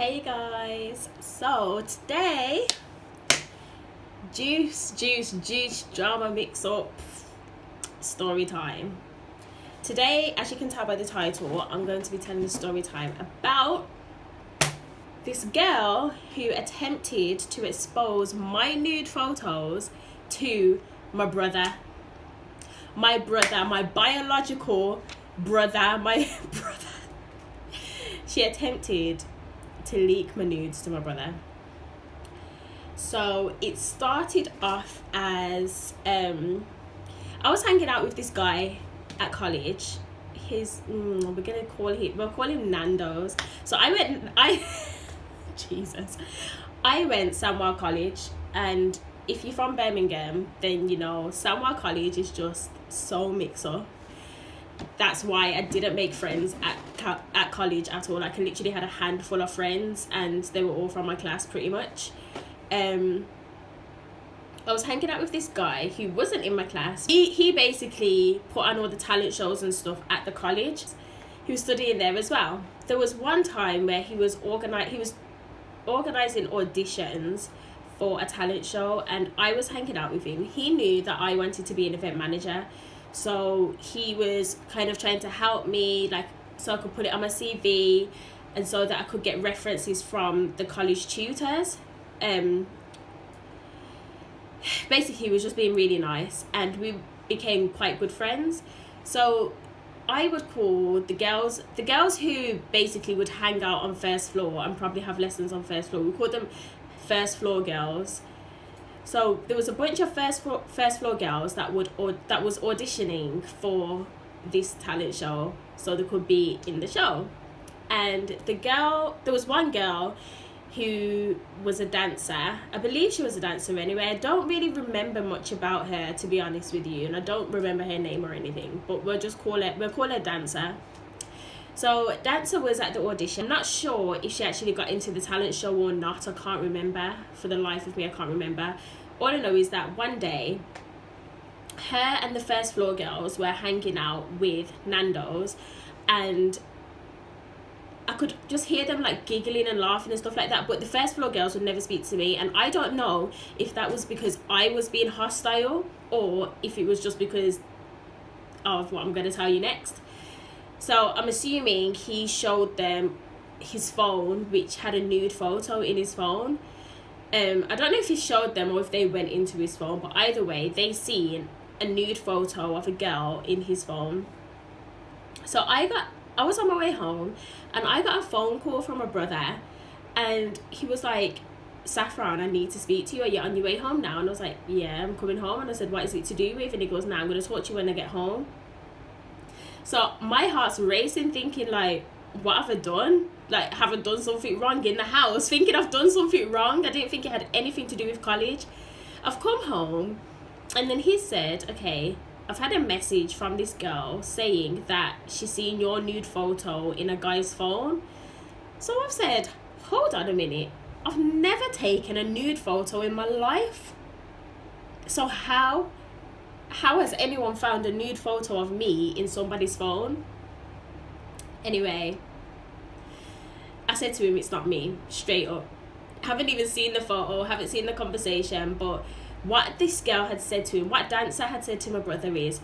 Hey guys, so today juice drama mix up story time. Today, as you can tell by the title, I'm going to be telling a story time about this girl who attempted to expose my nude photos to my brother, my biological brother, my brother. She attempted to leak my nudes to my brother. So it started off as I was hanging out with this guy at college. We'll call him Nando's. So I went Samwell College, and if you're from Birmingham, then you know Samwell College is just so mixed up. That's why I didn't make friends at college at all. Like, I literally had a handful of friends, and they were all from my class pretty much. I was hanging out with this guy who wasn't in my class. He basically put on all the talent shows and stuff at the college. He was studying there as well. There was one time where he was organizing auditions for a talent show, and I was hanging out with him. He knew that I wanted to be an event manager, so he was kind of trying to help me, like, so I could put it on my CV and so that I could get references from the college tutors. Basically, he was just being really nice, and we became quite good friends. So I would call the girls who basically would hang out on first floor and probably have lessons on first floor. We called them first floor girls. So there was a bunch of first floor girls that was auditioning for this talent show, so they could be in the show. And there was one girl who was a dancer. I believe she was a dancer anyway. I don't really remember much about her, to be honest with you, and I don't remember her name or anything, but we'll call her Dancer. So Dancer was at the audition. I'm not sure if she actually got into the talent show or not. I can't remember. For the life of me, I can't remember. All I know is that one day, her and the first floor girls were hanging out with Nando's, and I could just hear them like giggling and laughing and stuff like that, but the first floor girls would never speak to me, and I don't know if that was because I was being hostile or if it was just because of what I'm going to tell you next. So I'm assuming he showed them his phone, which had a nude photo in his phone. I don't know if he showed them or if they went into his phone, but either way, they seen a nude photo of a girl in his phone. So I was on my way home, and I got a phone call from my brother, and he was like, "Saffron, I need to speak to you. Are you on your way home now?" And I was like, "Yeah, I'm coming home." And I said, "What is it to do with?" And he goes, "Nah, I'm going to talk to you when I get home." So my heart's racing, thinking like, what have I done? Like, have I done something wrong in the house? Thinking I've done something wrong. I didn't think it had anything to do with college. I've come home, and then he said, "Okay, I've had a message from this girl saying that she's seen your nude photo in a guy's phone." So I've said, hold on a minute. I've never taken a nude photo in my life. So how has anyone found a nude photo of me in somebody's phone? Anyway, I said to him, it's not me, straight up. Haven't even seen the photo, haven't seen the conversation, but what this girl had said to him, what Dancer had said to my brother is,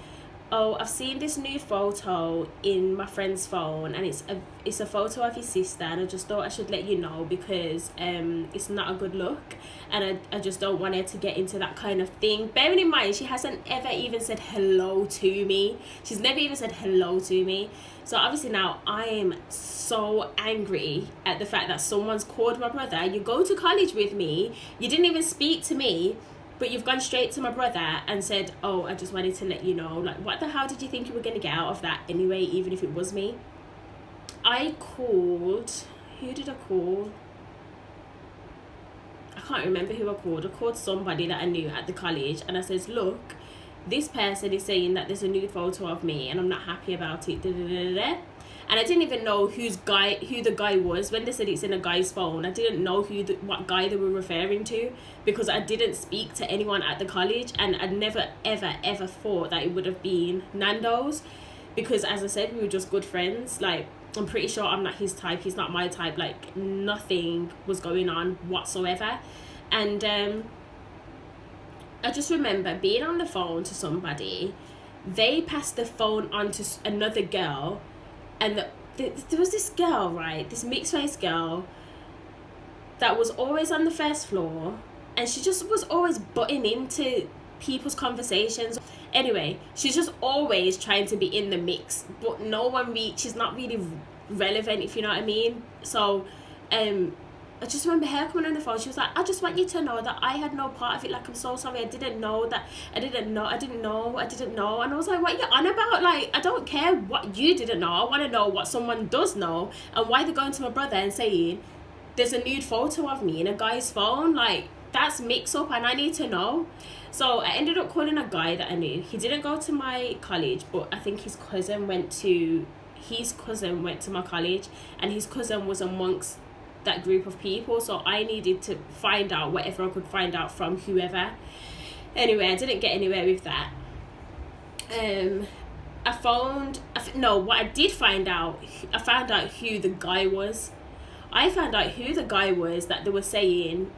"Oh, I've seen this nude photo in my friend's phone, and it's a photo of his sister, and I just thought I should let you know because it's not a good look, and I just don't want her to get into that kind of thing." Bearing in mind, she hasn't ever even said hello to me. She's never even said hello to me. So obviously now I am so angry at the fact that someone's called my brother. You go to college with me, you didn't even speak to me, but you've gone straight to my brother and said, "Oh, I just wanted to let you know." Like, what the hell did you think you were going to get out of that anyway, even if it was me? I called... Who did I call? I can't remember who I called. I called somebody that I knew at the college, and I says, "Look, this person is saying that there's a nude photo of me, and I'm not happy about it." And I didn't even know who the guy was. When they said it's in a guy's phone, I didn't know what guy they were referring to, because I didn't speak to anyone at the college, and I never ever thought that it would have been Nando's, because as I said, we were just good friends. Like, I'm pretty sure I'm not his type. He's not my type. Like, nothing was going on whatsoever. And I just remember being on the phone to somebody. They passed the phone on to another girl, and there was this girl, right? This mixed race girl that was always on the first floor, and she just was always butting into people's conversations. Anyway, she's just always trying to be in the mix, but no one she's not really relevant, if you know what I mean. So I just remember her coming on the phone. She was like, I just want you to know that I had no part of it. Like, I'm so sorry. I didn't know. And I was like, what are you on about? Like, I don't care what you didn't know. I want to know what someone does know, and why they're going to my brother and saying there's a nude photo of me in a guy's phone. Like, that's mix up, and I need to know. So I ended up calling a guy that I knew. He didn't go to my college, but I think his cousin went to my college, and his cousin was amongst that group of people. So I needed to find out whatever I could find out from whoever. Anyway, I didn't get anywhere with that. I found out who the guy was. I found out who the guy was that they were saying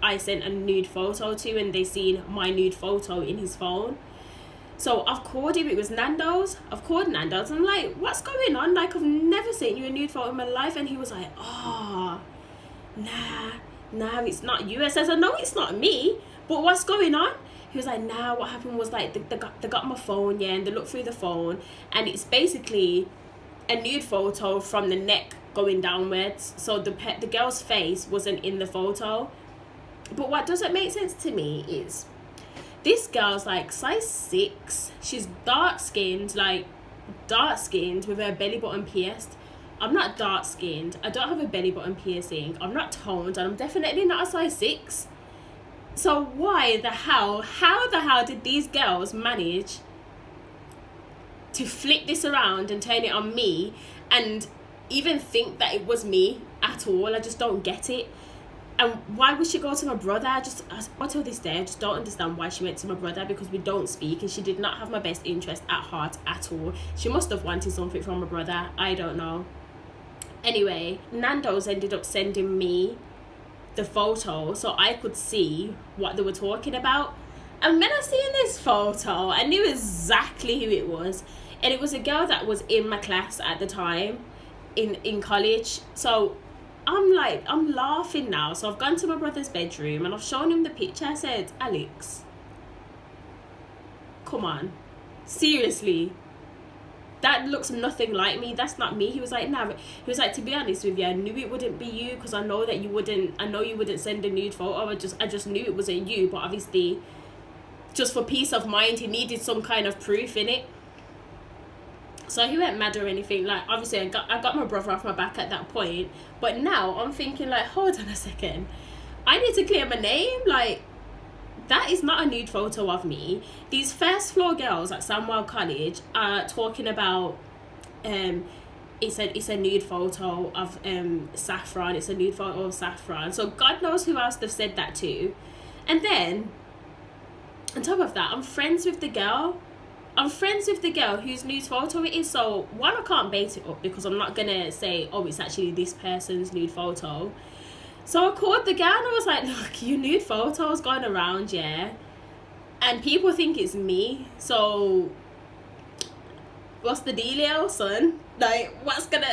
I sent a nude photo to, and they seen my nude photo in his phone. So I've called him. It was Nando's. I've called Nando's. I'm like, what's going on? Like, I've never seen you a nude photo in my life. And he was like, oh, nah, it's not you. I says, I know it's not me, but what's going on? He was like, nah, what happened was, like, they got my phone, yeah, and they looked through the phone, and it's basically a nude photo from the neck going downwards. So the girl's face wasn't in the photo. But what doesn't make sense to me is, this girl's like size 6. She's dark skinned with her belly button pierced. I'm not dark skinned. I don't have a belly button piercing. I'm not toned, and I'm definitely not a size 6. So how the hell did these girls manage to flip this around and turn it on me, and even think that it was me at all? I just don't get it. And why would she go to my brother? Until this day, I just don't understand why she went to my brother, because we don't speak, and she did not have my best interest at heart at all. She must have wanted something from my brother. I don't know. Anyway, Nando's ended up sending me the photo so I could see what they were talking about. And when I seen this photo, I knew exactly who it was. And it was a girl that was in my class at the time in college. So I'm laughing now. So I've gone to my brother's bedroom and I've shown him the picture. I said, Alex, come on, seriously, that looks nothing like me. That's not me. He was like, nah. He was like, to be honest with you, I knew it wouldn't be you, because I know you wouldn't send a nude photo. I just knew it wasn't you. But obviously, just for peace of mind, he needed some kind of proof in it. So he went mad or anything. Like, obviously, I got my brother off my back at that point. But now I'm thinking, like, hold on a second, I need to clear my name. Like, that is not a nude photo of me. These first floor girls at Samwell College are talking about it's a nude photo of Saffron. It's a nude photo of Saffron. So God knows who else they've said that to. And then on top of that, I'm friends with the girl whose nude photo it is. So one, I can't bait it up because I'm not gonna say, oh, it's actually this person's nude photo. So I called the girl and I was like, look, your nude photo's going around, yeah, and people think it's me. So what's the dealio, son? Like, what's gonna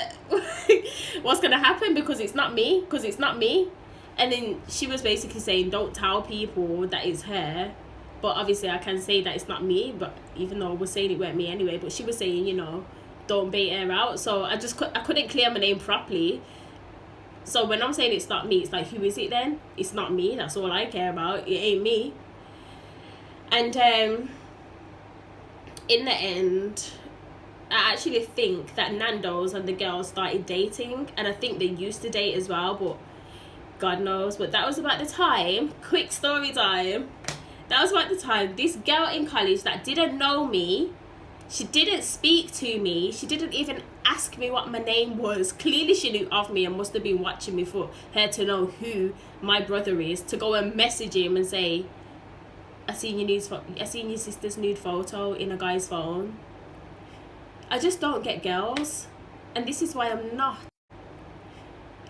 happen? Because it's not me. And then she was basically saying, don't tell people that it's her. But obviously I can say that it's not me, but even though I was saying it weren't me anyway. But she was saying, you know, don't bait her out. So I couldn't clear my name properly. So when I'm saying it's not me, it's like, who is it then? It's not me. That's all I care about. It ain't me. And in the end, I actually think that Nando's and the girls started dating. And I think they used to date as well, but God knows. But that was about the time. Quick story time. That was about the time this girl in college that didn't know me, she didn't speak to me, she didn't even ask me what my name was. Clearly she knew of me and must have been watching me for her to know who my brother is, to go and message him and say, I seen your sister's nude photo in a guy's phone. I just don't get girls. And this is why I'm not.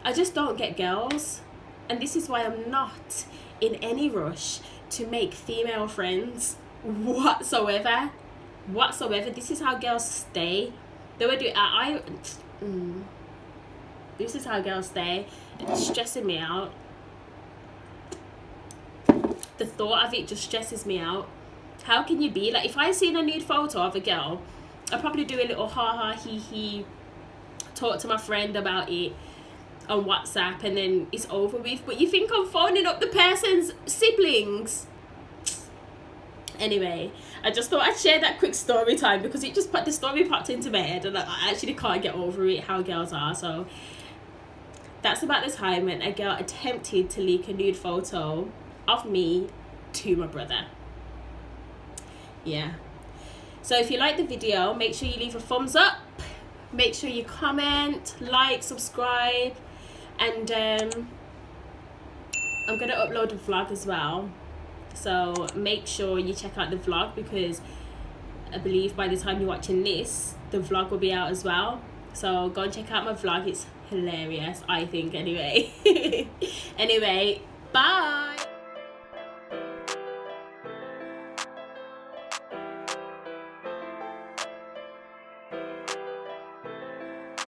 I just don't get girls. And this is why I'm not in any rush to make female friends whatsoever. This is how girls stay. They would do this is how girls stay. It's stressing me out. The thought of it just stresses me out. How can you be like, if I seen a nude photo of a girl, I'd probably do a little ha he he, talk to my friend about it on WhatsApp, and then it's over with. But you think I'm phoning up the person's siblings? Anyway, I just thought I'd share that quick story time because it just the story popped into my head, and I actually can't get over it, how girls are. So that's about the time when a girl attempted to leak a nude photo of me to my brother. Yeah. So if you like the video, make sure you leave a thumbs up, make sure you comment, like, subscribe, and I'm gonna upload a vlog as well, so make sure you check out the vlog, because I believe by the time you're watching this, the vlog will be out as well. So go and check out my vlog, it's hilarious, I think, anyway. Anyway, bye.